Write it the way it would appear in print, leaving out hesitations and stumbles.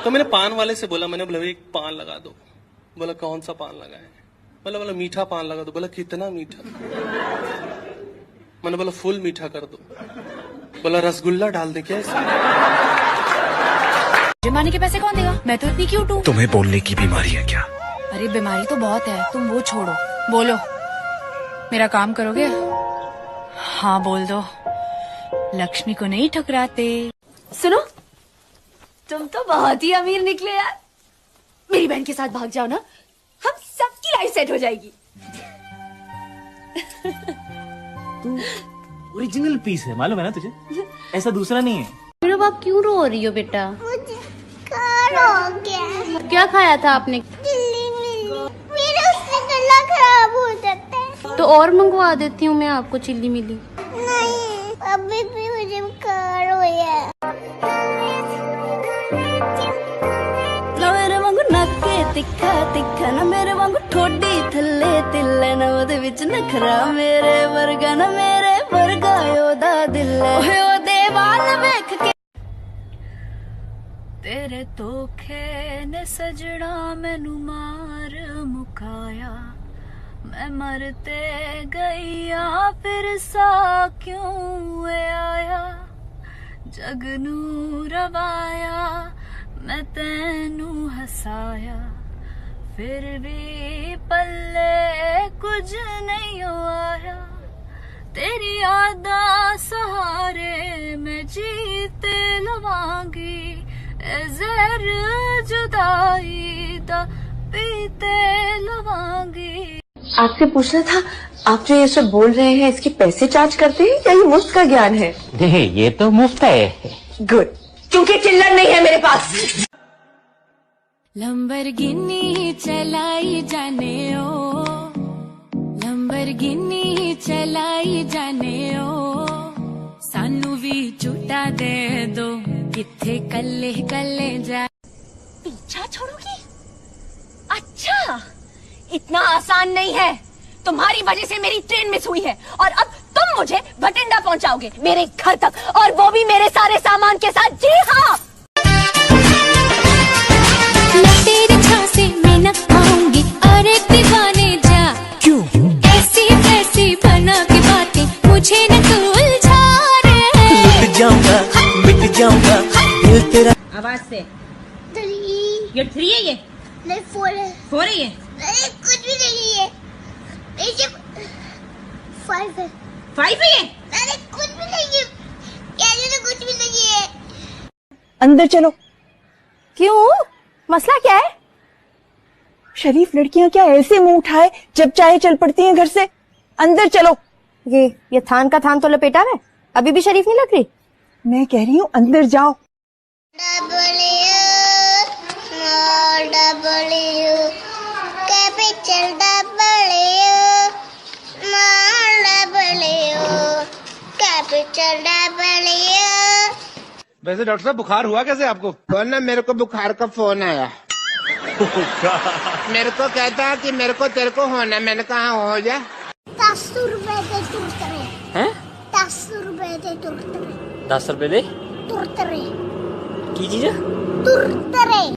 तो मैंने पान वाले से बोला, मैंने बोला एक पान लगा दो। बोला कौन सा पान लगाए? बोला मीठा पान लगा दो। बोला कितना मीठा? मैंने बोला फुल मीठा कर दो। बोला रसगुल्ला डाल दे क्या इसमें? जुर्माने के पैसे कौन देगा? मैं तो इतनी क्यूट हूँ। तुम्हें बोलने की बीमारी है क्या? अरे बीमारी तो बहुत है, तुम वो छोड़ो, बोलो मेरा काम करोगे? हाँ बोल दो, लक्ष्मी को नहीं ठुकराते। सुनो, तुम तो बहुत ही अमीर निकले यार। मेरी बहन के साथ भाग जाओ ना, हम सबकी लाइफ सेट हो जाएगी। तू ओरिजिनल पीस है, मालूम है ना तुझे? ऐसा दूसरा नहीं है। मेरे बाप क्यों रो रही हो बेटा? मुझे हो गया। क्या खाया था आपने? मेरा उससे गला खराब हो जाता है। तो और मंगवा देती हूँ मैं आपको चिल्ली मिली। नहीं, अभी भी मुझे बुखार हो गया। मेरे वांगू नक्के तिखा तिखा ना, मेरे वांगू ठोडी थल्ले तिल्ले ना, ओदे विच नखरा मेरे वर्गा ना, मेरे वर्गा ओदा दिल है। ओ देवाल वेख के तेरे धोखे ने सजड़ा मैनू मार मुकाया, मैं मरते गईया फिर सा क्यों आया, जग नू रवाया मैं तेनू हसाया, फिर भी पल्ले कुछ नहीं आया, तेरी यादा सहारे मैं जीते लवांगी, ज़हर जुदाई दा पीते लवांगी। आपसे पूछना था, आप जो ये सब बोल रहे हैं इसके पैसे चार्ज करते हैं या ये मुफ्त का ज्ञान है? नहीं, ये तो मुफ्त है। गुड, क्योंकि चिल्लर नहीं है मेरे पास। लंबरगिनी चलाई जाने ओ, लंबरगिनी चलाई जाने ओ, सानू भी झूठा दे दो, किथे कल्ले कल्ले जा। पीछा छोड़ोगी? अच्छा, इतना आसान नहीं है। तुम्हारी वजह से मेरी ट्रेन मिस हुई है और अब तुम मुझे भटिंडा पहुंचाओगे मेरे घर तक, और वो भी मेरे सारे सामान के साथ। जी हाँ, तेरे झांसे में न आऊंगी, अरे दीवाने जा। क्यों? ऐसी वैसी बना के बातें मुझे न तू उलझा रे। लुट जाऊंगा, मिट जाऊंगा, दिल तेरा। आवाज से 3 ये 3 है, ये नहीं 4 है। 4 है, ये नहीं कुछ भी नहीं है, ये 5 है। 5 है, ये नहीं कुछ भी नहीं है, कहने तो कुछ भी नहीं है। अंदर चलो। क्यों? मसला क्या है? शरीफ लड़कियां क्या ऐसे मुंह उठाए जब चाहे चल पड़ती हैं घर से? अंदर चलो। ये थान का थान तो लपेटा है, अभी भी शरीफ नहीं लग रही। मैं कह रही हूँ अंदर जाओ। वैसे डॉक्टर साहब बुखार हुआ कैसे आपको? ना मेरे को बुखार का फोन आया। मेरे को कहता कि मेरे को तेरे को होना, मैंने कहा हो जा। 10 रुपए दे तुरतरे। हैं? 10 रुपए दे तुरतरे। 10 रुपए दे? तुरतरे। की चीज? तुरतरे।